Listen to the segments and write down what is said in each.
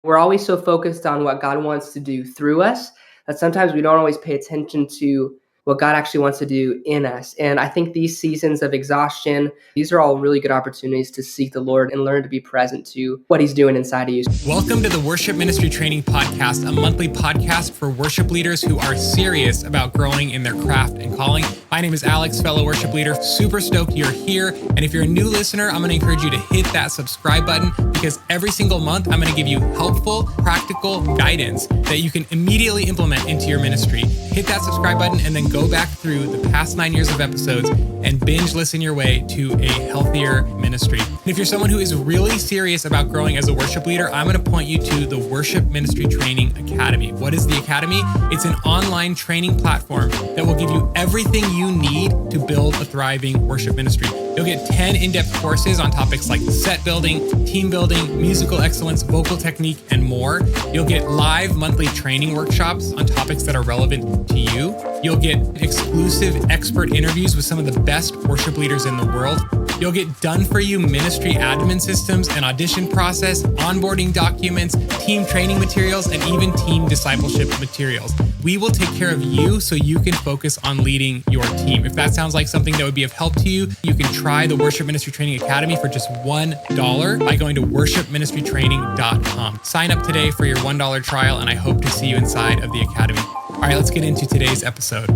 We're always so focused on what God wants to do through us that sometimes we don't always pay attention to what God actually wants to do in us. And I think these seasons of exhaustion, these are all really good opportunities to seek the Lord and learn to be present to what He's doing inside of you. Welcome to the Worship Ministry Training Podcast, a monthly podcast for worship leaders who are serious about growing in their craft and calling. My name is Alex, fellow worship leader. Super stoked you're here. And if you're a new listener, I'm going to encourage you to hit that subscribe button because every single month, I'm going to give you helpful, practical guidance that you can immediately implement into your ministry. Hit that subscribe button and then go back through the past 9 years of episodes and binge listen your way to a healthier ministry. And if you're someone who is really serious about growing as a worship leader, I'm going to point you to the Worship Ministry Training Academy. What is the Academy? It's an online training platform that will give you everything you need to build a thriving worship ministry. You'll get 10 in-depth courses on topics like set building, team building, musical excellence, vocal technique, and more. You'll get live monthly training workshops on topics that are relevant to you. You'll get exclusive expert interviews with some of the best worship leaders in the world. You'll get done-for-you ministry admin systems and audition process, onboarding documents, team training materials, and even team discipleship materials. We will take care of you so you can focus on leading your team. If that sounds like something that would be of help to you, you can try the Worship Ministry Training Academy for just $1 by going to worshipministrytraining.com. Sign up today for your $1 trial, and I hope to see you inside of the Academy. All right, let's get into today's episode.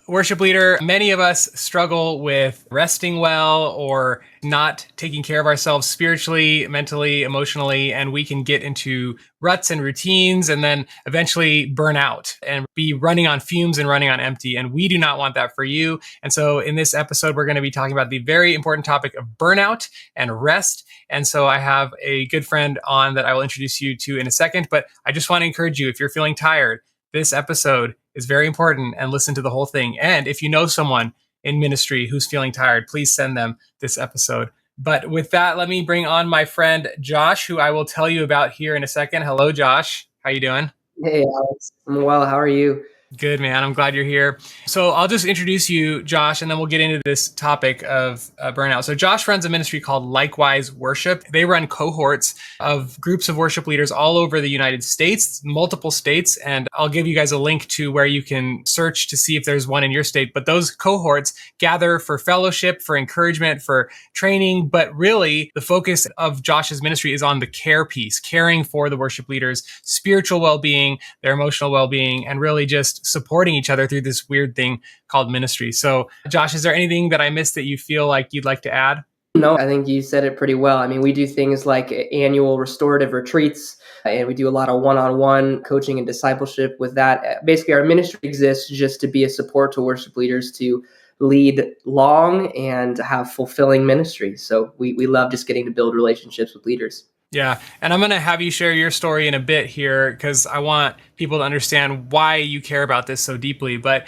Worship leader, many of us struggle with resting well or not taking care of ourselves spiritually, mentally, emotionally, and we can get into ruts and routines and then eventually burn out and be running on fumes and running on empty. And we do not want that for you. And so in this episode, we're going to be talking about the very important topic of burnout and rest. And so I have a good friend on that I will introduce you to in a second, but I just want to encourage you, if you're feeling tired, this episode is very important and listen to the whole thing. And if you know someone in ministry who's feeling tired, please send them this episode. But with that, let me bring on my friend Josh, who I will tell you about here in a second. Hello, Josh. How you doing? Hey, Alex. I'm well. How are you? Good, man. I'm glad you're here. So I'll just introduce you, Josh, and then we'll get into this topic of burnout. So Josh runs a ministry called Likewise Worship. They run cohorts of groups of worship leaders all over the United States, multiple states. And I'll give you guys a link to where you can search to see if there's one in your state. But those cohorts gather for fellowship, for encouragement, for training. But really, the focus of Josh's ministry is on the care piece, caring for the worship leaders' spiritual well-being, their emotional well-being, and really just supporting each other through this weird thing called ministry. So, Josh, is there anything that I missed that you feel like you'd like to add? No, I think you said it pretty well. I mean, we do things like annual restorative retreats, and we do a lot of one-on-one coaching and discipleship with that. Basically, our ministry exists just to be a support to worship leaders to lead long and have fulfilling ministry. So we love just getting to build relationships with leaders. Yeah. And I'm going to have you share your story in a bit here because I want people to understand why you care about this so deeply. But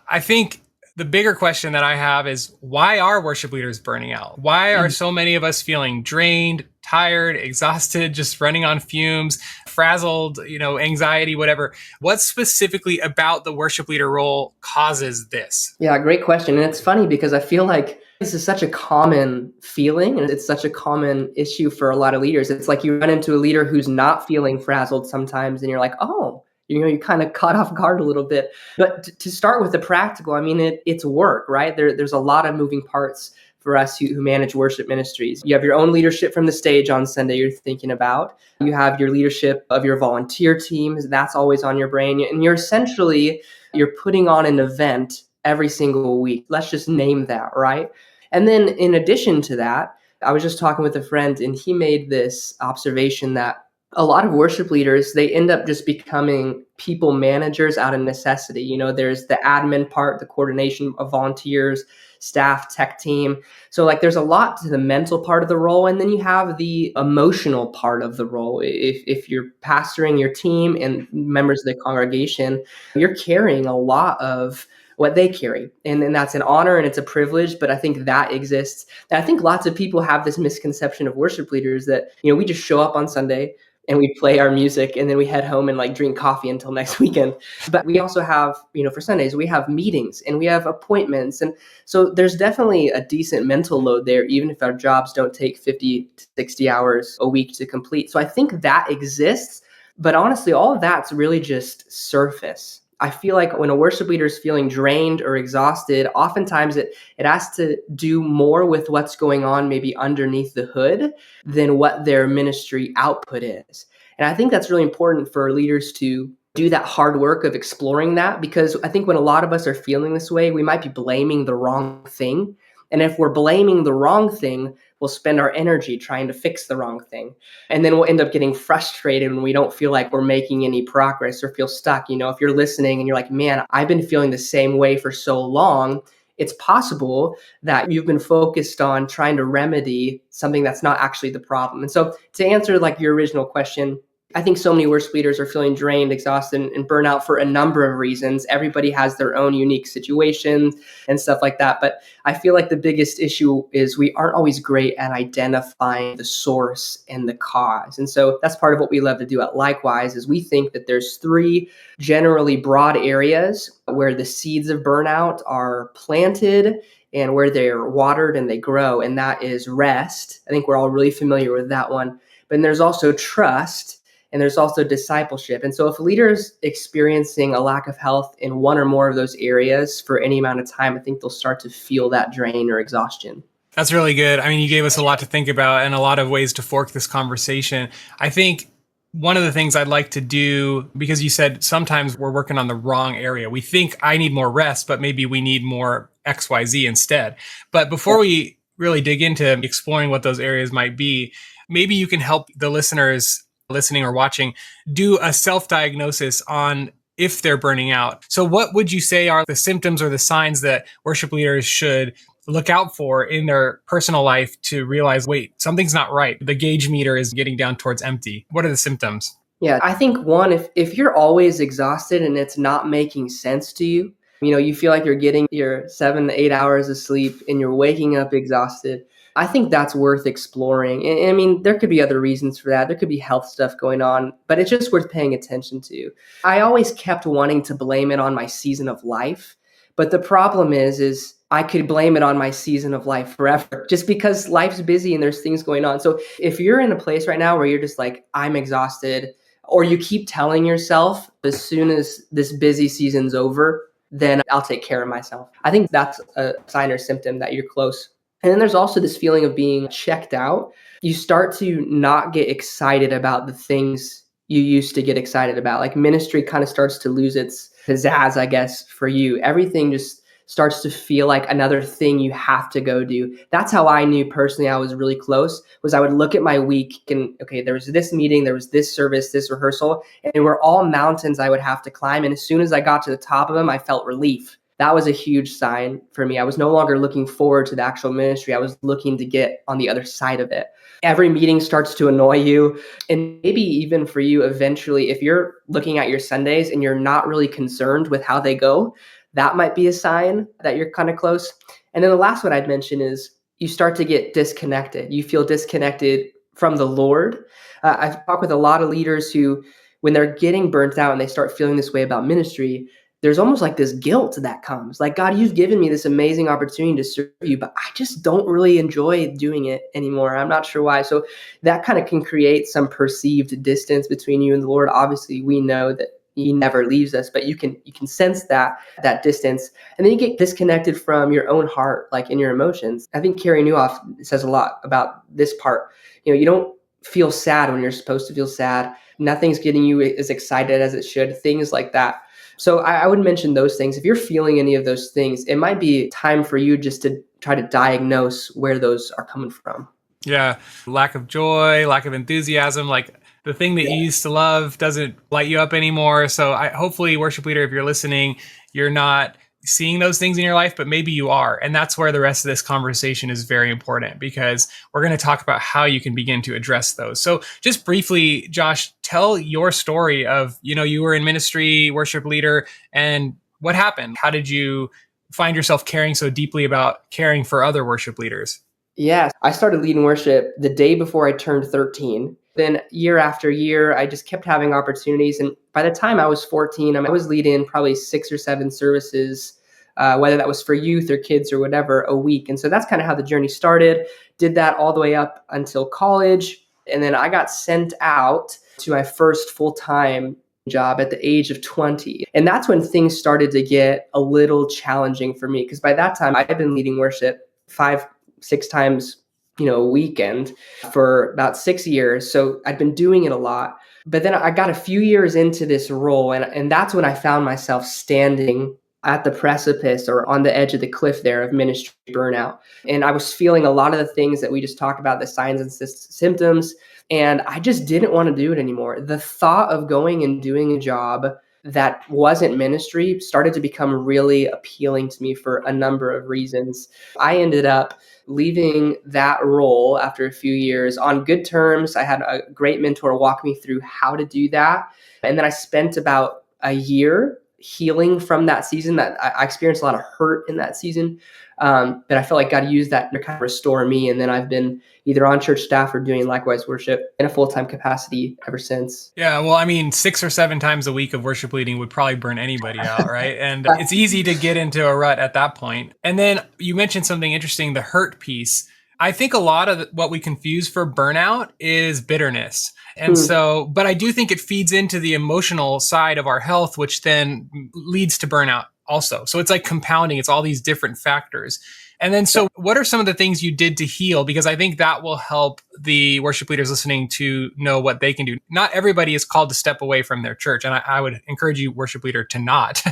I think the bigger question that I have is, why are worship leaders burning out? Why are so many of us feeling drained, tired, exhausted, just running on fumes, frazzled, anxiety, whatever? What specifically about the worship leader role causes this? Yeah, great question. And it's funny because I feel like this is such a common feeling and it's such a common issue for a lot of leaders. It's like you run into a leader who's not feeling frazzled sometimes and you're like, oh, you're kind of caught off guard a little bit. But to start with the practical, I mean, it's work, right? There's a lot of moving parts for us who manage worship ministries. You have your own leadership from the stage on Sunday you're thinking about. You have your leadership of your volunteer teams. That's always on your brain. And you're putting on an event every single week. Let's just name that, right? And then in addition to that, I was just talking with a friend and he made this observation that a lot of worship leaders, they end up just becoming people managers out of necessity. There's the admin part, the coordination of volunteers, staff, tech team. So there's a lot to the mental part of the role. And then you have the emotional part of the role. If you're pastoring your team and members of the congregation, you're carrying a lot of what they carry. And that's an honor and it's a privilege, but I think that exists. And I think lots of people have this misconception of worship leaders that, we just show up on Sunday, and we play our music, and then we head home and like drink coffee until next weekend. But we also have, for Sundays, we have meetings and we have appointments. And so there's definitely a decent mental load there, even if our jobs don't take 50 to 60 hours a week to complete. So I think that exists. But honestly, all of that's really just surface. I feel like when a worship leader is feeling drained or exhausted, oftentimes it has to do more with what's going on maybe underneath the hood than what their ministry output is. And I think that's really important for leaders to do that hard work of exploring that, because I think when a lot of us are feeling this way, we might be blaming the wrong thing. And if we're blaming the wrong thing, we'll spend our energy trying to fix the wrong thing. And then we'll end up getting frustrated when we don't feel like we're making any progress or feel stuck. If you're listening and you're like, man, I've been feeling the same way for so long, it's possible that you've been focused on trying to remedy something that's not actually the problem. And so to answer like your original question, I think so many worship leaders are feeling drained, exhausted, and burnout for a number of reasons. Everybody has their own unique situations and stuff like that. But I feel like the biggest issue is we aren't always great at identifying the source and the cause. And so that's part of what we love to do at Likewise is we think that there's three generally broad areas where the seeds of burnout are planted and where they're watered and they grow. And that is rest. I think we're all really familiar with that one. But then there's also trust. And there's also discipleship. And so if a leader is experiencing a lack of health in one or more of those areas for any amount of time, I think they'll start to feel that drain or exhaustion. That's really good. I mean, you gave us a lot to think about and a lot of ways to fork this conversation. I think one of the things I'd like to do, because you said sometimes we're working on the wrong area. We think I need more rest, but maybe we need more XYZ instead. But before we really dig into exploring what those areas might be, maybe you can help the listeners listening or watching do a self-diagnosis on if they're burning out. So what would you say are the symptoms or the signs that worship leaders should look out for in their personal life to realize, wait, something's not right. The gauge meter is getting down towards empty. What are the symptoms? Yeah, I think one, if you're always exhausted and it's not making sense to you, you feel like you're getting your 7 to 8 hours of sleep and you're waking up exhausted, I think that's worth exploring. And I mean, there could be other reasons for that. There could be health stuff going on, but it's just worth paying attention to. I always kept wanting to blame it on my season of life. But the problem is I could blame it on my season of life forever just because life's busy and there's things going on. So if you're in a place right now where you're just like, I'm exhausted, or you keep telling yourself as soon as this busy season's over, then I'll take care of myself. I think that's a sign or symptom that you're close. And then there's also this feeling of being checked out. You start to not get excited about the things you used to get excited about. Like ministry kind of starts to lose its pizzazz, I guess, for you. Everything just starts to feel like another thing you have to go do. That's how I knew personally I was really close, was I would look at my week and, okay, there was this meeting, there was this service, this rehearsal, and they were all mountains I would have to climb. And as soon as I got to the top of them, I felt relief. That was a huge sign for me. I was no longer looking forward to the actual ministry. I was looking to get on the other side of it. Every meeting starts to annoy you. And maybe even for you, eventually, if you're looking at your Sundays and you're not really concerned with how they go, that might be a sign that you're kind of close. And then the last one I'd mention is you start to get disconnected. You feel disconnected from the Lord. I've talked with a lot of leaders who, when they're getting burnt out and they start feeling this way about ministry, there's almost like this guilt that comes. Like, God, you've given me this amazing opportunity to serve you, but I just don't really enjoy doing it anymore. I'm not sure why. So that kind of can create some perceived distance between you and the Lord. Obviously, we know that He never leaves us, but you can sense that distance. And then you get disconnected from your own heart, like in your emotions. I think Carey Nieuwhof says a lot about this part. You don't feel sad when you're supposed to feel sad. Nothing's getting you as excited as it should, things like that. So I would mention those things. If you're feeling any of those things, it might be time for you just to try to diagnose where those are coming from. Yeah. Lack of joy, lack of enthusiasm, like the thing that you used to love doesn't light you up anymore. So hopefully, worship leader, if you're listening, you're not seeing those things in your life, but maybe you are. And that's where the rest of this conversation is very important, because we're going to talk about how you can begin to address those. So just briefly, Josh, tell your story of, you were in ministry, worship leader, and what happened? How did you find yourself caring so deeply about caring for other worship leaders? Yeah, I started leading worship the day before I turned 13. Then year after year, I just kept having opportunities. And by the time I was 14, I was leading probably 6 or 7 services, whether that was for youth or kids or whatever, a week. And so that's kind of how the journey started. Did that all the way up until college. And then I got sent out to my first full-time job at the age of 20. And that's when things started to get a little challenging for me. Because by that time, I had been leading worship 5, 6 times, a weekend for about 6 years. So I'd been doing it a lot. But then I got a few years into this role, and that's when I found myself standing at the precipice or on the edge of the cliff there of ministry burnout. And I was feeling a lot of the things that we just talked about, the signs and symptoms, and I just didn't want to do it anymore. The thought of going and doing a job that wasn't ministry started to become really appealing to me for a number of reasons. I ended up leaving that role after a few years on good terms. I had a great mentor walk me through how to do that. And then I spent about a year healing from that season. That I experienced a lot of hurt in that season. But I felt like God used that to kind of restore me. And then I've been either on church staff or doing likewise worship in a full-time capacity ever since. Yeah, well, I mean, 6 or 7 times a week of worship leading would probably burn anybody out, right? And it's easy to get into a rut at that point. And then you mentioned something interesting, the hurt piece. I think a lot of what we confuse for burnout is bitterness. And so, but I do think it feeds into the emotional side of our health, which then leads to burnout also. So it's like compounding. It's all these different factors. And then, so what are some of the things you did to heal? Because I think that will help the worship leaders listening to know what they can do. Not everybody is called to step away from their church. And I would encourage you, worship leader, to not.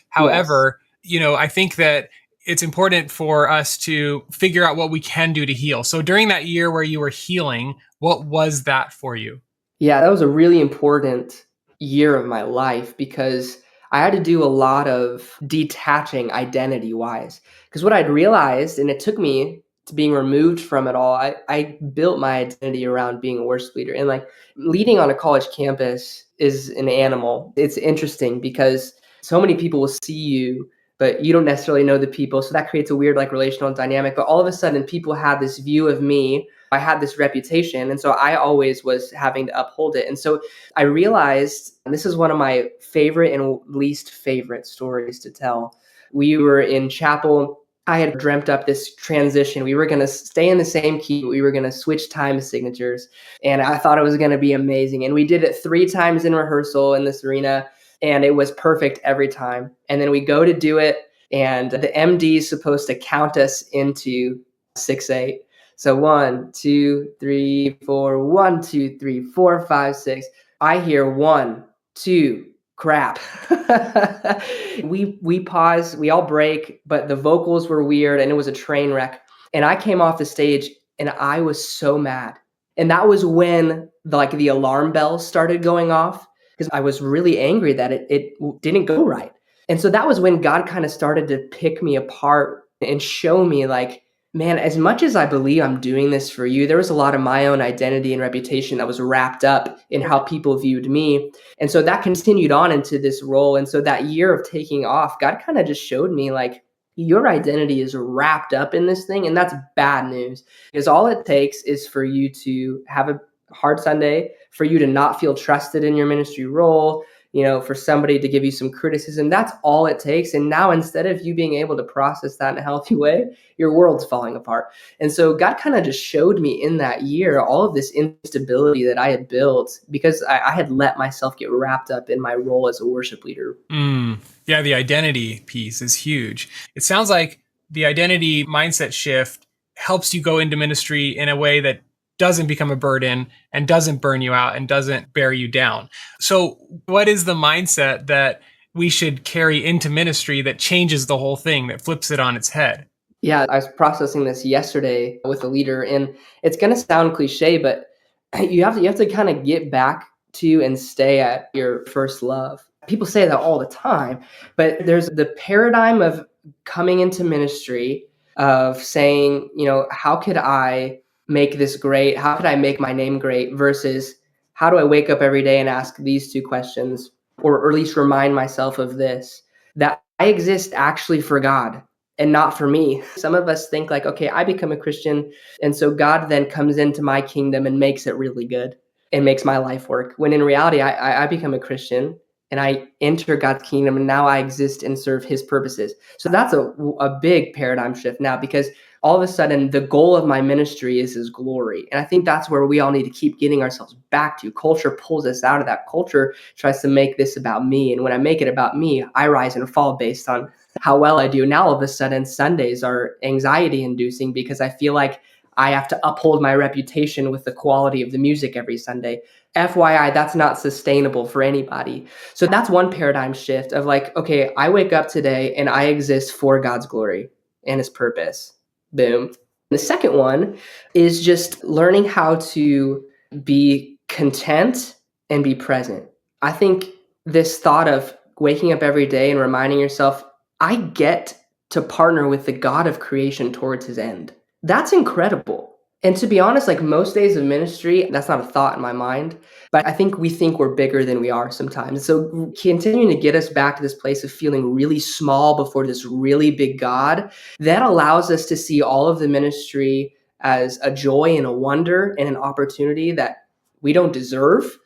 However, I think that it's important for us to figure out what we can do to heal. So during that year where you were healing, what was that for you? Yeah, that was a really important year of my life because I had to do a lot of detaching identity-wise. Because what I'd realized, and it took me to being removed from it all, I built my identity around being a worship leader. And like leading on a college campus is an animal. It's interesting because so many people will see you, but you don't necessarily know the people. So that creates a weird like relational dynamic. But all of a sudden, people have this view of me. I had this reputation. And so I always was having to uphold it. And so I realized, and this is one of my favorite and least favorite stories to tell. We were in chapel. I had dreamt up this transition. We were going to stay in the same key, but we were going to switch time signatures. And I thought it was going to be amazing. And we did it 3 times in rehearsal in this arena. And it was perfect every time. And then we go to do it. And the MD is supposed to count us into 6/8. So 1, 2, 3, 4, 1, 2, 3, 4, 5, 6. I hear 1, 2, crap. we pause, we all break, but the vocals were weird and it was a train wreck. And I came off the stage and I was so mad. And that was when the alarm bells started going off because I was really angry that it didn't go right. And so that was when God kind of started to pick me apart and show me man, as much as I believe I'm doing this for you, there was a lot of my own identity and reputation that was wrapped up in how people viewed me. And so that continued on into this role. And so that year of taking off, God kind of just showed me your identity is wrapped up in this thing. And that's bad news because all it takes is for you to have a hard Sunday, for you to not feel trusted in your ministry role, for somebody to give you some criticism. That's all it takes. And now instead of you being able to process that in a healthy way, your world's falling apart. And so God kind of just showed me in that year all of this instability that I had built because I had let myself get wrapped up in my role as a worship leader. Yeah, the identity piece is huge. It sounds like the identity mindset shift helps you go into ministry in a way that doesn't become a burden and doesn't burn you out and doesn't bear you down. So what is the mindset that we should carry into ministry that changes the whole thing, that flips it on its head? Yeah, I was processing this yesterday with a leader, and it's going to sound cliche, but you have to kind of get back to and stay at your first love. People say that all the time, but there's the paradigm of coming into ministry of saying, how could I make this great? How could I make my name great? Versus how do I wake up every day and ask these 2 questions, or at least remind myself of this, that I exist actually for God and not for me. Some of us think okay, I become a Christian, and so God then comes into my kingdom and makes it really good. and makes my life work. When in reality, I become a Christian and I enter God's kingdom, and now I exist and serve his purposes. So that's a big paradigm shift now, because all of a sudden the goal of my ministry is his glory. And I think that's where we all need to keep getting ourselves back to. Culture pulls us out of that. Culture tries to make this about me. And when I make it about me, I rise and fall based on how well I do. Now all of a sudden Sundays are anxiety inducing because I feel like I have to uphold my reputation with the quality of the music every Sunday. FYI, that's not sustainable for anybody. So that's one paradigm shift of like, okay, I wake up today and I exist for God's glory and his purpose. Boom. The second one is just learning how to be content and be present. I think this thought of waking up every day and reminding yourself, I get to partner with the God of creation towards his end. That's incredible. And to be honest, like most days of ministry, that's not a thought in my mind, but I think we think we're bigger than we are sometimes. So continuing to get us back to this place of feeling really small before this really big God, that allows us to see all of the ministry as a joy and a wonder and an opportunity that we don't deserve,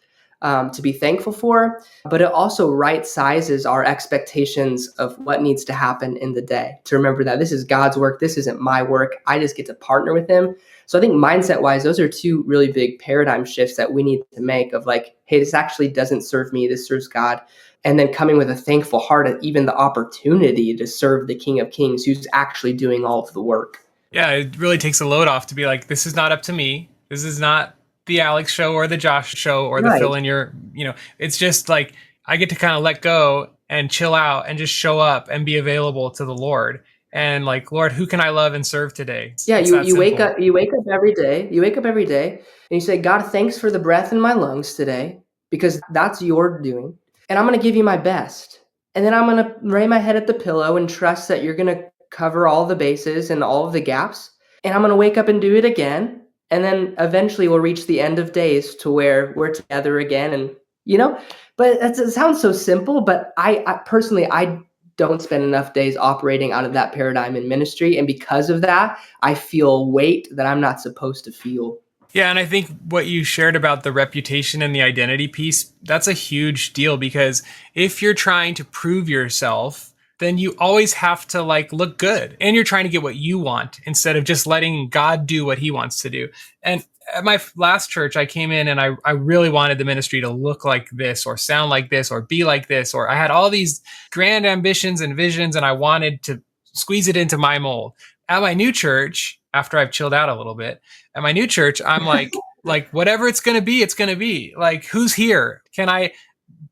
to be thankful for, but it also right sizes our expectations of what needs to happen in the day. To remember that this is God's work, this isn't my work. I just get to partner with him. So I think mindset wise, those are two really big paradigm shifts that we need to make of like, hey, this actually doesn't serve me, this serves God. And then coming with a thankful heart at even the opportunity to serve the King of Kings who's actually doing all of the work. Yeah, it really takes a load off to be like, this is not up to me. This is not the Alex show or the Josh show or the Right. fill in your, it's just like, I get to kind of let go and chill out and just show up and be available to the Lord. And like, Lord, who can I love and serve today? Yeah, It's that you wake simple. up every day and you say, God, thanks for the breath in my lungs today, because that's your doing. And I'm going to give you my best. And then I'm going to lay my head at the pillow and trust that you're going to cover all the bases and all of the gaps. And I'm going to wake up and do it again. And then eventually we'll reach the end of days to where we're together again. And, but it sounds so simple, but I personally, I don't spend enough days operating out of that paradigm in ministry. And because of that, I feel weight that I'm not supposed to feel. Yeah, and I think what you shared about the reputation and the identity piece, that's a huge deal, because if you're trying to prove yourself, then you always have to like look good, and you're trying to get what you want instead of just letting God do what he wants to do. And at my last church, I came in and I really wanted the ministry to look like this or sound like this or be like this, or I had all these grand ambitions and visions and I wanted to squeeze it into my mold. At my new church, after I've chilled out a little bit, at my new church, I'm like whatever it's going to be, it's going to be. Like, who's here? Can I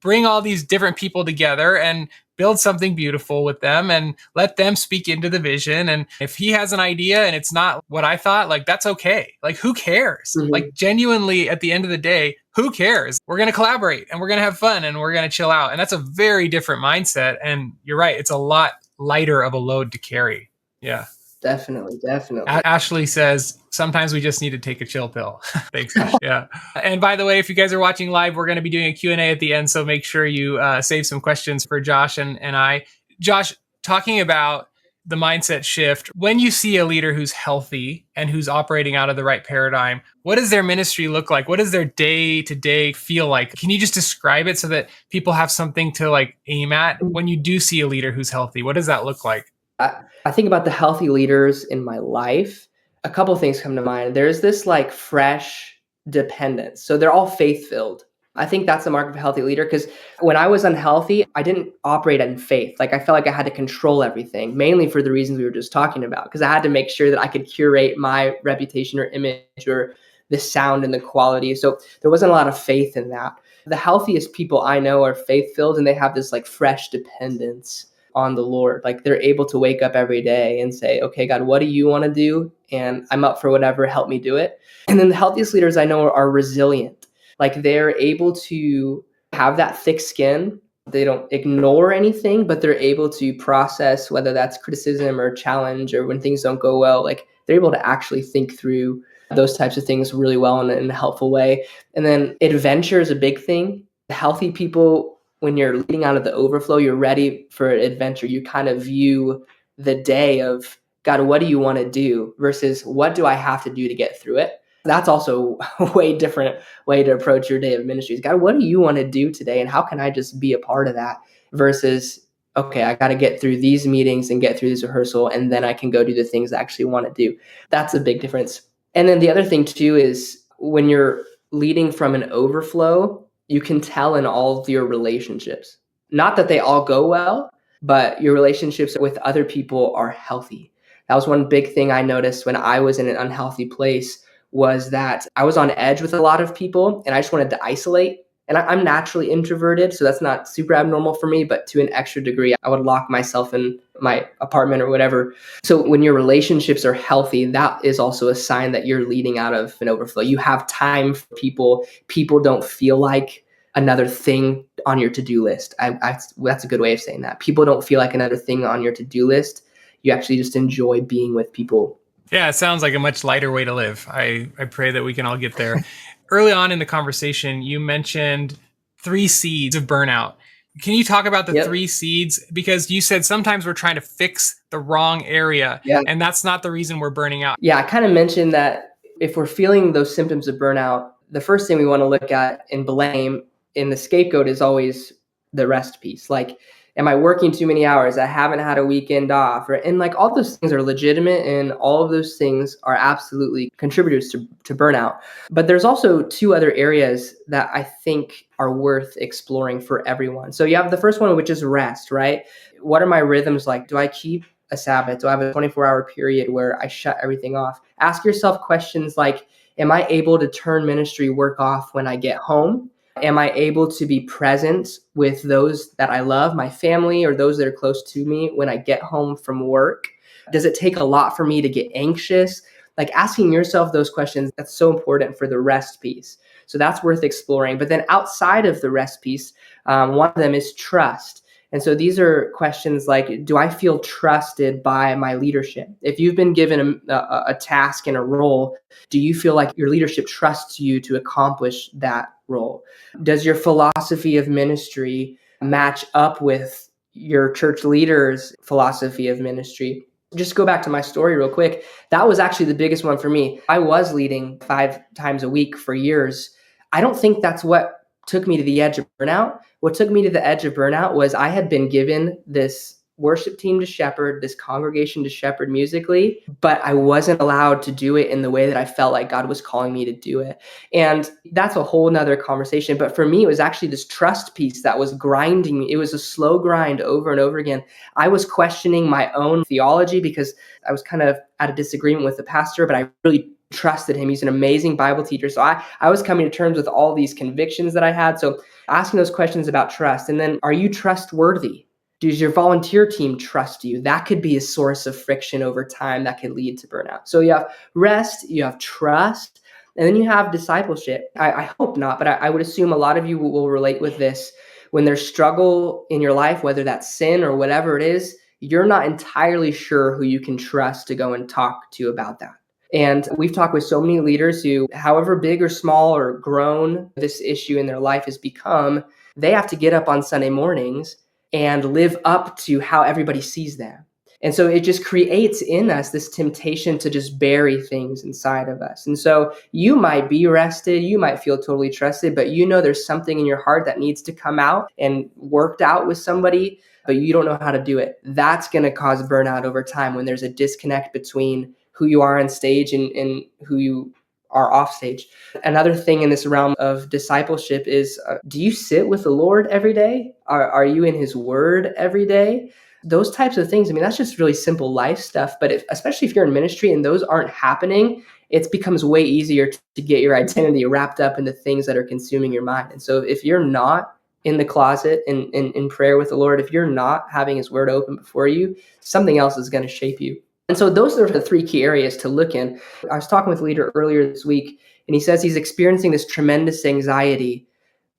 bring all these different people together and build something beautiful with them and let them speak into the vision? And if he has an idea and it's not what I thought, like, that's okay. Like, who cares? Mm-hmm. Like, genuinely, at the end of the day, who cares? We're going to collaborate and we're going to have fun and we're going to chill out. And that's a very different mindset. And you're right, it's a lot lighter of a load to carry. Yeah. Definitely. Ashley says, sometimes we just need to take a chill pill. Thanks, Ash. Yeah. And by the way, if you guys are watching live, we're going to be doing a Q&A at the end. So make sure you save some questions for Josh and I. Josh, talking about the mindset shift, when you see a leader who's healthy and who's operating out of the right paradigm, what does their ministry look like? What does their day-to-day feel like? Can you just describe it so that people have something to like aim at when you do see a leader who's healthy? What does that look like? I think about the healthy leaders in my life. A couple of things come to mind. There's this like fresh dependence. So they're all faith-filled. I think that's the mark of a healthy leader, because when I was unhealthy, I didn't operate in faith. Like I felt like I had to control everything, mainly for the reasons we were just talking about, because I had to make sure that I could curate my reputation or image or the sound and the quality. So there wasn't a lot of faith in that. The healthiest people I know are faith-filled, and they have this like fresh dependence on the Lord. Like they're able to wake up every day and say, okay, God, what do you want to do? And I'm up for whatever, help me do it. And then the healthiest leaders I know are resilient. Like they're able to have that thick skin. They don't ignore anything, but they're able to process whether that's criticism or challenge or when things don't go well. Like they're able to actually think through those types of things really well in a helpful way. And then adventure is a big thing. Healthy people, when you're leading out of the overflow, you're ready for adventure. You kind of view the day of, God, what do you want to do versus what do I have to do to get through it? That's also a way different way to approach your day of ministries. God, what do you want to do today? And how can I just be a part of that versus, okay, I got to get through these meetings and get through this rehearsal, and then I can go do the things I actually want to do. That's a big difference. And then the other thing too is when you're leading from an overflow, you can tell in all of your relationships. Not that they all go well, but your relationships with other people are healthy. That was one big thing I noticed when I was in an unhealthy place, was that I was on edge with a lot of people and I just wanted to isolate. And I'm naturally introverted, so that's not super abnormal for me, but to an extra degree, I would lock myself in my apartment or whatever. So when your relationships are healthy, that is also a sign that you're leading out of an overflow. You have time for people. People don't feel like another thing on your to-do list. That's a good way of saying that. People don't feel like another thing on your to-do list. You actually just enjoy being with people. Yeah, it sounds like a much lighter way to live. I pray that we can all get there. Early on in the conversation, you mentioned 3 seeds of burnout. Can you talk about the Yep. 3 seeds? Because you said sometimes we're trying to fix the wrong area, Yeah. and that's not the reason we're burning out. Yeah, I kind of mentioned that if we're feeling those symptoms of burnout, the first thing we want to look at and blame in the scapegoat is always the rest piece. Like, am I working too many hours? I haven't had a weekend off. And like all those things are legitimate, and all of those things are absolutely contributors to burnout. But there's also 2 other areas that I think are worth exploring for everyone. So you have the first one, which is rest, right? What are my rhythms like? Do I keep a Sabbath? Do I have a 24-hour period where I shut everything off? Ask yourself questions like, am I able to turn ministry work off when I get home? Am I able to be present with those that I love, my family, or those that are close to me when I get home from work? Does it take a lot for me to get anxious? Like asking yourself those questions, that's so important for the rest piece. So that's worth exploring. But then outside of the rest piece, one of them is trust. And so these are questions like, do I feel trusted by my leadership? If you've been given a task and a role, do you feel like your leadership trusts you to accomplish that role? Does your philosophy of ministry match up with your church leader's philosophy of ministry? Just go back to my story real quick. That was actually the biggest one for me. I was leading 5 times a week for years. I don't think that's what took me to the edge of burnout. What took me to the edge of burnout was I had been given this worship team to shepherd, this congregation to shepherd musically, but I wasn't allowed to do it in the way that I felt like God was calling me to do it. And that's a whole nother conversation. But for me, it was actually this trust piece that was grinding me. It was a slow grind over and over again. I was questioning my own theology because I was kind of at a disagreement with the pastor, but I really trusted him. He's an amazing Bible teacher. So I was coming to terms with all these convictions that I had. So asking those questions about trust. And then, are you trustworthy? Does your volunteer team trust you? That could be a source of friction over time that could lead to burnout. So you have rest, you have trust, and then you have discipleship. I hope not, but I would assume a lot of you will relate with this. When there's struggle in your life, whether that's sin or whatever it is, you're not entirely sure who you can trust to go and talk to about that. And we've talked with so many leaders who, however big or small or grown this issue in their life has become, they have to get up on Sunday mornings and live up to how everybody sees them. And so it just creates in us this temptation to just bury things inside of us. And so you might be rested, you might feel totally trusted, but you know there's something in your heart that needs to come out and worked out with somebody, but you don't know how to do it. That's going to cause burnout over time when there's a disconnect between who you are on stage and who you are off stage. Another thing in this realm of discipleship is, do you sit with the Lord every day? Are you in his word every day? Those types of things. I mean, that's just really simple life stuff. But especially if you're in ministry and those aren't happening, it becomes way easier to get your identity wrapped up in the things that are consuming your mind. And so if you're not in the closet in prayer with the Lord, if you're not having his word open before you, something else is going to shape you. And so those are the 3 key areas to look in. I was talking with a leader earlier this week, and he says he's experiencing this tremendous anxiety,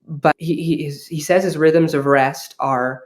but he says his rhythms of rest are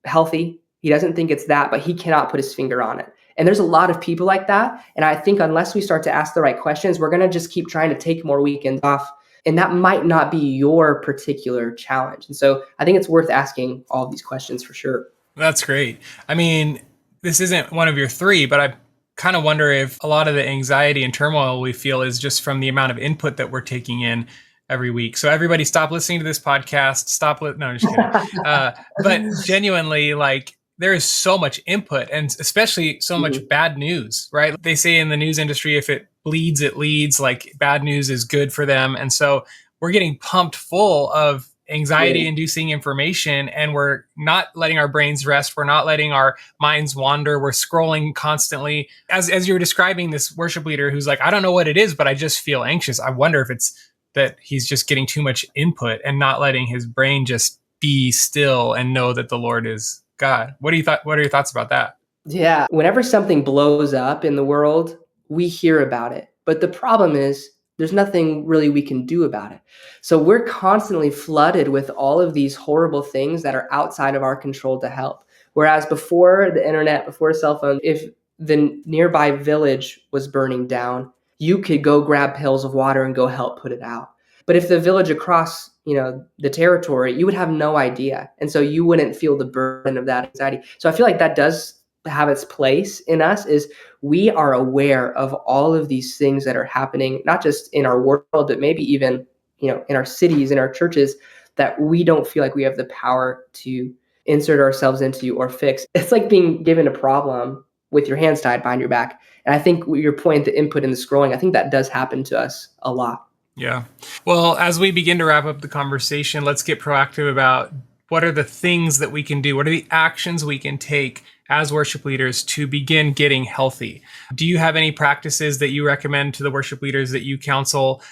healthy. He doesn't think it's that, but he cannot put his finger on it. And there's a lot of people like that. And I think unless we start to ask the right questions, we're going to just keep trying to take more weekends off. And that might not be your particular challenge. And so I think it's worth asking all of these questions for sure. That's great. I mean, this isn't one of your 3, but I kind of wonder if a lot of the anxiety and turmoil we feel is just from the amount of input that we're taking in every week. So everybody stop listening to this podcast. No, I'm just kidding. But genuinely, like, there is so much input and especially so much Mhm. bad news, right? They say in the news industry, if it bleeds, it leads. Like, bad news is good for them. And so we're getting pumped full of anxiety Right. inducing information, and we're not letting our brains rest. We're not letting our minds wander. We're scrolling constantly. As you were describing this worship leader who's like, I don't know what it is, but I just feel anxious. I wonder if it's that he's just getting too much input and not letting his brain just be still and know that the Lord is God. What are your thoughts about that? Yeah. Whenever something blows up in the world, we hear about it. But the problem is, there's nothing really we can do about it. So we're constantly flooded with all of these horrible things that are outside of our control to help. Whereas before the internet, before cell phone, if the nearby village was burning down, you could go grab pails of water and go help put it out. But if the village across, the territory, you would have no idea. And so you wouldn't feel the burden of that anxiety. So I feel like that does have its place in us, is we are aware of all of these things that are happening, not just in our world, but maybe even, in our cities, in our churches, that we don't feel like we have the power to insert ourselves into or fix. It's like being given a problem with your hands tied behind your back. And I think your point, the input and the scrolling, I think that does happen to us a lot. Yeah. Well, as we begin to wrap up the conversation, let's get proactive about what are the things that we can do? What are the actions we can take as worship leaders to begin getting healthy? Do you have any practices that you recommend to the worship leaders that you counsel?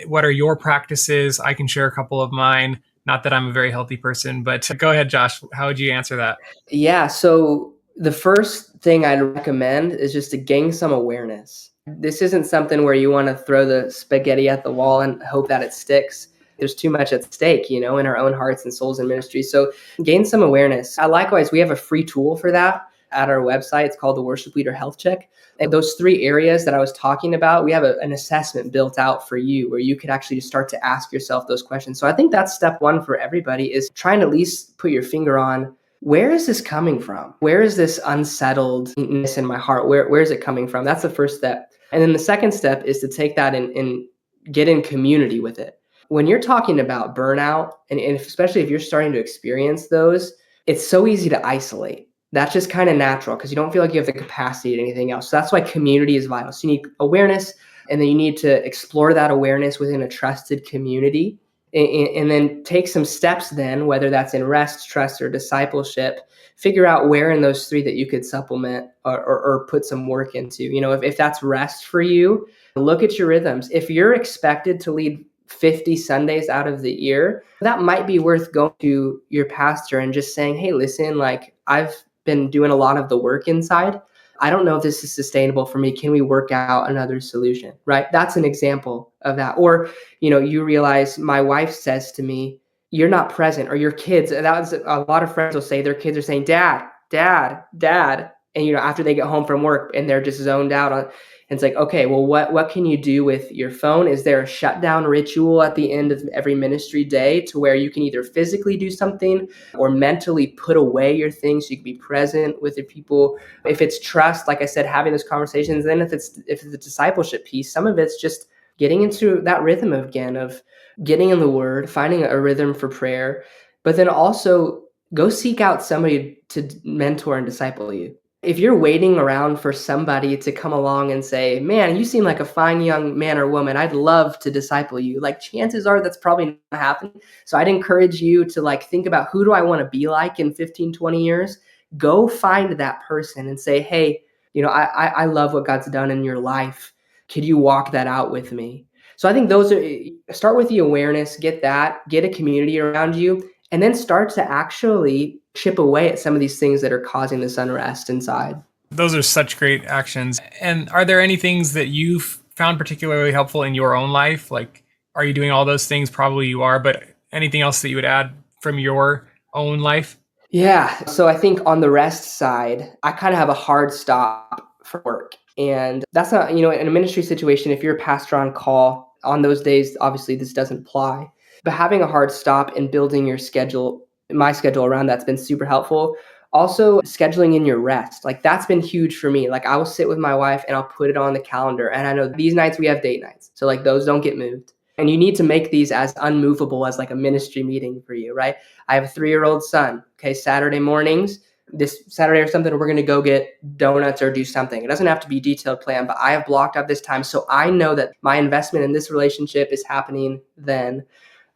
What are your practices? I can share a couple of mine. Not that I'm a very healthy person, but go ahead, Josh. How would you answer that? Yeah. So the first thing I'd recommend is just to gain some awareness. This isn't something where you want to throw the spaghetti at the wall and hope that it sticks. There's too much at stake, in our own hearts and souls and ministry. So gain some awareness. Likewise, we have a free tool for that at our website. It's called the Worship Leader Health Check. And those three areas that I was talking about, we have an assessment built out for you where you could actually just start to ask yourself those questions. So I think that's step one for everybody, is trying to at least put your finger on, where is this coming from? Where is this unsettledness in my heart? Where is it coming from? That's the first step. And then the second step is to take that and get in community with it. When you're talking about burnout, and especially if you're starting to experience those, it's so easy to isolate. That's just kind of natural because you don't feel like you have the capacity to anything else. So that's why community is vital. So you need awareness, and then you need to explore that awareness within a trusted community, and then take some steps then, whether that's in rest, trust, or discipleship. Figure out where in those three that you could supplement or put some work into. If that's rest for you, look at your rhythms. If you're expected to lead 50 Sundays out of the year, that might be worth going to your pastor and just saying, hey, listen, like, I've been doing a lot of the work inside. I don't know if this is sustainable for me. Can we work out another solution? Right? That's an example of that. Or, you realize my wife says to me, you're not present, or your kids, that was a lot of friends will say their kids are saying, dad, dad, dad. And, after they get home from work and they're just zoned out on, and it's like, okay, well, what can you do with your phone? Is there a shutdown ritual at the end of every ministry day to where you can either physically do something or mentally put away your things so you can be present with your people? If it's trust, like I said, having those conversations. Then if it's the discipleship piece, some of it's just getting into that rhythm again of getting in the word, finding a rhythm for prayer, but then also go seek out somebody to mentor and disciple you. If you're waiting around for somebody to come along and say, man, you seem like a fine young man or woman, I'd love to disciple you, like, chances are that's probably not happening. So I'd encourage you to, like, think about, who do I want to be like in 15, 20 years? Go find that person and say, hey, I love what God's done in your life. Could you walk that out with me? So I think those are, start with the awareness, get a community around you, and then start to actually chip away at some of these things that are causing this unrest inside. Those are such great actions. And are there any things that you've found particularly helpful in your own life? Like, are you doing all those things? Probably you are, but anything else that you would add from your own life? Yeah. So I think on the rest side, I kind of have a hard stop for work. And that's not, in a ministry situation, if you're a pastor on call on those days, obviously this doesn't apply. But having a hard stop and building your schedule, my schedule around that's been super helpful. Also, scheduling in your rest. Like that's been huge for me. Like I will sit with my wife and I'll put it on the calendar. And I know these nights we have date nights. So like those don't get moved. And you need to make these as unmovable as like a ministry meeting for you, right? I have a 3-year-old son. Okay, Saturday mornings, this Saturday or something, we're going to go get donuts or do something. It doesn't have to be detailed plan, but I have blocked out this time. So I know that my investment in this relationship is happening then.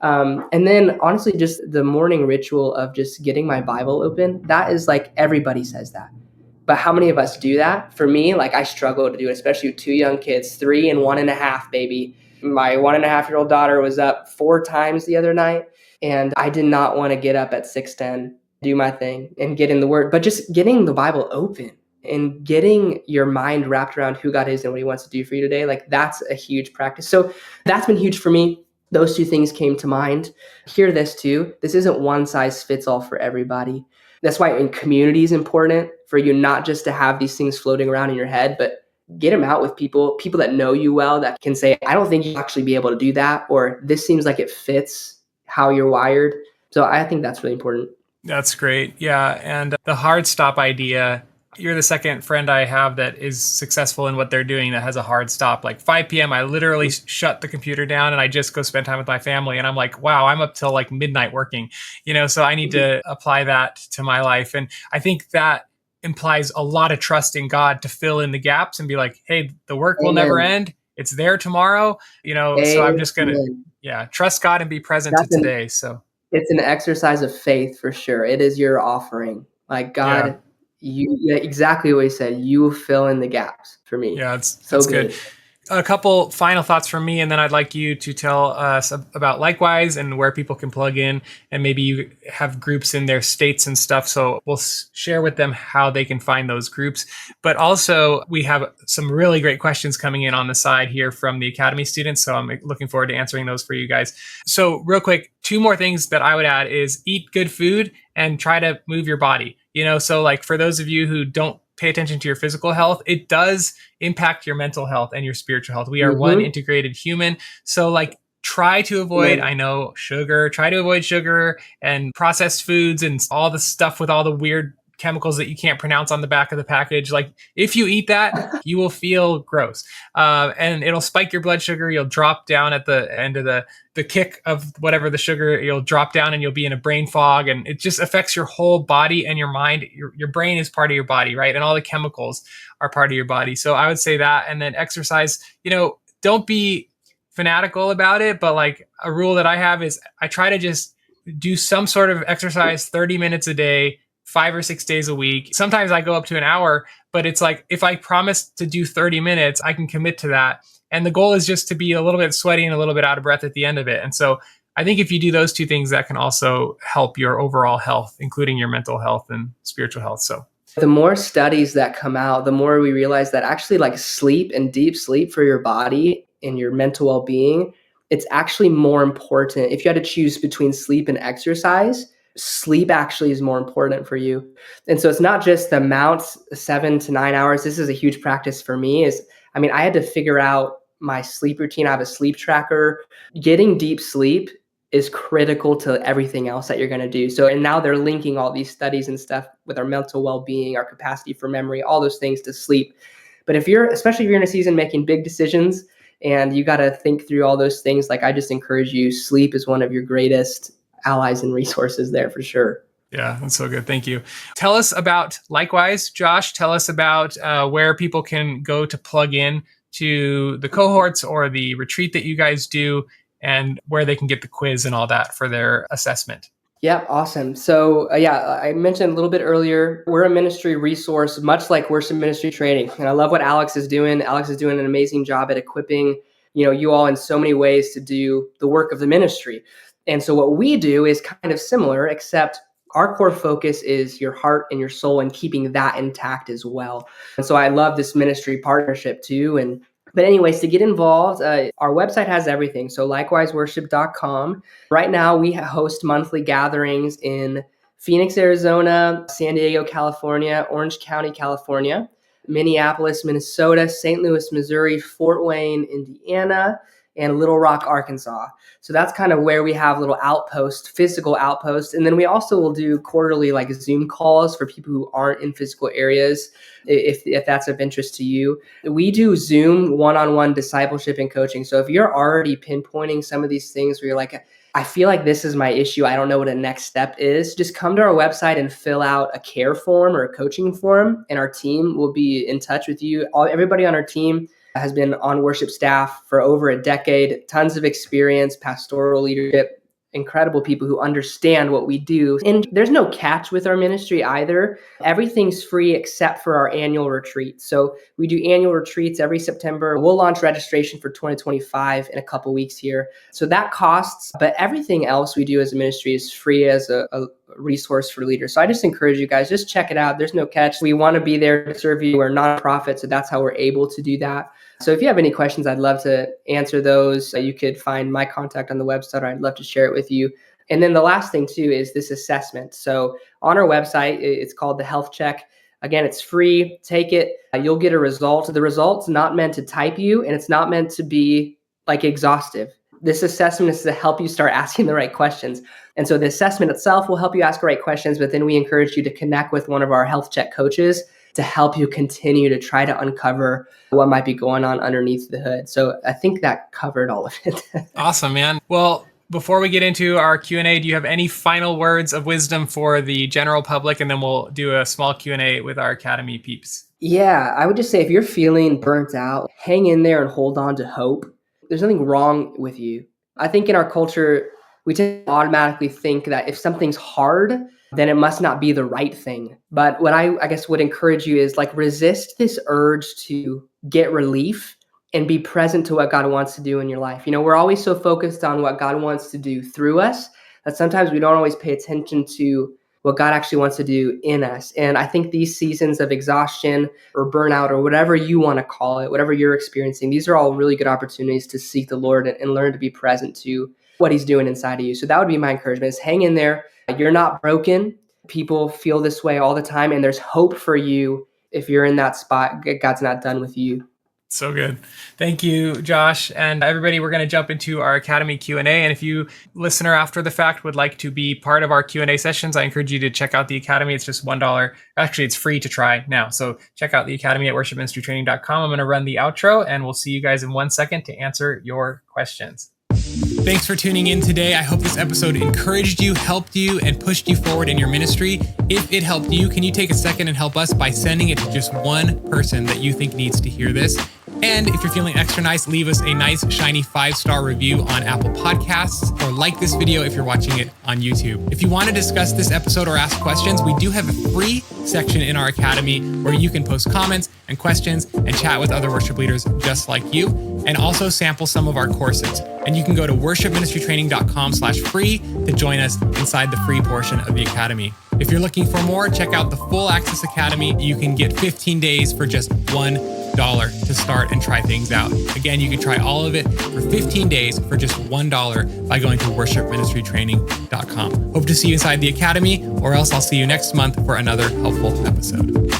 And then honestly, just the morning ritual of just getting my Bible open, that is like everybody says that. But how many of us do that? For me, like I struggle to do it, especially with 2 young kids, 3 and 1.5, baby. My 1.5-year-old daughter was up 4 times the other night, and I did not want to get up at 6:10, do my thing and get in the word, but just getting the Bible open and getting your mind wrapped around who God is and what he wants to do for you today. Like that's a huge practice. So that's been huge for me. Those 2 things came to mind. Hear this too. This isn't one size fits all for everybody. That's why in community is important for you, not just to have these things floating around in your head, but get them out with people that know you well, that can say, I don't think you'll actually be able to do that, or this seems like it fits how you're wired. So I think that's really important. That's great. Yeah. And the hard stop idea, you're the second friend I have that is successful in what they're doing that has a hard stop. Like 5 p.m., I literally shut the computer down and I just go spend time with my family. And I'm like, wow, I'm up till like midnight working, so I need to apply that to my life. And I think that implies a lot of trust in God to fill in the gaps and be like, hey, the work will never end. It's there tomorrow, so I'm just going to, trust God and be present to today. So it's an exercise of faith for sure. It is your offering. Like God, exactly what he said. You fill in the gaps for me. Yeah, that's good. A couple final thoughts from me, and then I'd like you to tell us about Likewise and where people can plug in, and maybe you have groups in their states and stuff. So we'll share with them how they can find those groups. But also, we have some really great questions coming in on the side here from the Academy students. So I'm looking forward to answering those for you guys. So real quick, 2 more things that I would add is eat good food and try to move your body. So like for those of you who don't pay attention to your physical health, it does impact your mental health and your spiritual health. We are one integrated human. So like try to avoid, try to avoid sugar and processed foods and all the stuff with all the weird chemicals that you can't pronounce on the back of the package. Like if you eat that, you will feel gross. And it'll spike your blood sugar. You'll drop down at the end of the kick of whatever the sugar, you'll drop down and you'll be in a brain fog, and it just affects your whole body and your mind. Your brain is part of your body, right? And all the chemicals are part of your body. So I would say that, and then exercise, don't be fanatical about it, but like a rule that I have is I try to just do some sort of exercise 30 minutes a day, 5 or 6 days a week. Sometimes I go up to an hour, but it's like, if I promise to do 30 minutes, I can commit to that. And the goal is just to be a little bit sweaty and a little bit out of breath at the end of it. And so I think if you do those 2 things, that can also help your overall health, including your mental health and spiritual health. So the more studies that come out, the more we realize that actually like sleep and deep sleep for your body and your mental well-being, it's actually more important. If you had to choose between sleep and exercise, sleep actually is more important for you. And so it's not just the amount, 7 to 9 hours. This is a huge practice for me. I had to figure out my sleep routine. I have a sleep tracker. Getting deep sleep is critical to everything else that you're going to do. So, and now they're linking all these studies and stuff with our mental well-being, our capacity for memory, all those things to sleep. But especially if you're in a season making big decisions and you got to think through all those things, like I just encourage you, sleep is one of your greatest allies and resources there for sure. Yeah, that's so good. Thank you. Tell us about Likewise, Josh. Tell us about where people can go to plug in to the cohorts or the retreat that you guys do, and where they can get the quiz and all that for their assessment. Yeah, awesome. So I mentioned a little bit earlier, we're a ministry resource, much like worship ministry training. And I love what Alex is doing. Alex is doing an amazing job at equipping, you all in so many ways to do the work of the ministry. And so what we do is kind of similar, except our core focus is your heart and your soul and keeping that intact as well. And so I love this ministry partnership too. But anyways, to get involved, our website has everything. So likewiseworship.com. Right now, we host monthly gatherings in Phoenix, Arizona, San Diego, California, Orange County, California, Minneapolis, Minnesota, St. Louis, Missouri, Fort Wayne, Indiana, and Little Rock, Arkansas. So that's kind of where we have little outposts, physical outposts. And then we also will do quarterly like Zoom calls for people who aren't in physical areas, if that's of interest to you. We do Zoom one-on-one discipleship and coaching. So if you're already pinpointing some of these things where you're like, I feel like this is my issue, I don't know what a next step is, just come to our website and fill out a care form or a coaching form, and our team will be in touch with you. Everybody on our team has been on worship staff for over a decade, tons of experience, pastoral leadership, incredible people who understand what we do. And there's no catch with our ministry either. Everything's free except for our annual retreat. So we do annual retreats every September. We'll launch registration for 2025 in a couple weeks here. So that costs, but everything else we do as a ministry is free as a resource for leaders. So I just encourage you guys, just check it out. There's no catch. We want to be there to serve you. We're a nonprofit, so that's how we're able to do that. So if you have any questions, I'd love to answer those. You could find my contact on the website, or I'd love to share it with you. And then the last thing too is this assessment. So on our website, it's called the Health Check. Again, it's free. Take it. You'll get a result. The result's not meant to type you, and it's not meant to be like exhaustive. This assessment is to help you start asking the right questions. And so the assessment itself will help you ask the right questions, but then we encourage you to connect with one of our health check coaches to help you continue to try to uncover what might be going on underneath the hood. So I think that covered all of it. Awesome, man. Well, before we get into our Q&A, do you have any final words of wisdom for the general public? And then we'll do a small Q&A with our Academy peeps. Yeah, I would just say if you're feeling burnt out, hang in there and hold on to hope. There's nothing wrong with you. I think in our culture, we tend to automatically think that if something's hard, then it must not be the right thing. But what I guess would encourage you is like resist this urge to get relief and be present to what God wants to do in your life. You know, we're always so focused on what God wants to do through us that sometimes we don't always pay attention to what God actually wants to do in us. And I think these seasons of exhaustion or burnout or whatever you want to call it, whatever you're experiencing, these are all really good opportunities to seek the Lord and learn to be present to what he's doing inside of you. So that would be my encouragement, is hang in there. You're not broken. People feel this way all the time, and there's hope for you if you're in that spot. God's not done with you. So good. Thank you, Josh. And everybody, we're going to jump into our Academy Q&A. And if you, listener after the fact, would like to be part of our Q&A sessions, I encourage you to check out the Academy. It's just $1. Actually, it's free to try now. So check out the Academy at worshipministrytraining.com. I'm going to run the outro, and we'll see you guys in 1 second to answer your questions. Thanks for tuning in today. I hope this episode encouraged you, helped you, and pushed you forward in your ministry. If it helped you, can you take a second and help us by sending it to just one person that you think needs to hear this? And if you're feeling extra nice, leave us a nice, shiny 5-star review on Apple Podcasts, or like this video if you're watching it on YouTube. If you want to discuss this episode or ask questions, we do have a free section in our Academy where you can post comments and questions and chat with other worship leaders just like you, and also sample some of our courses. And you can go to worshipministrytraining.com/free to join us inside the free portion of the Academy. If you're looking for more, check out the Full Access Academy. You can get 15 days for just $1 to start and try things out. Again, you can try all of it for 15 days for just $1 by going to worshipministrytraining.com. Hope to see you inside the Academy, or else I'll see you next month for another helpful episode.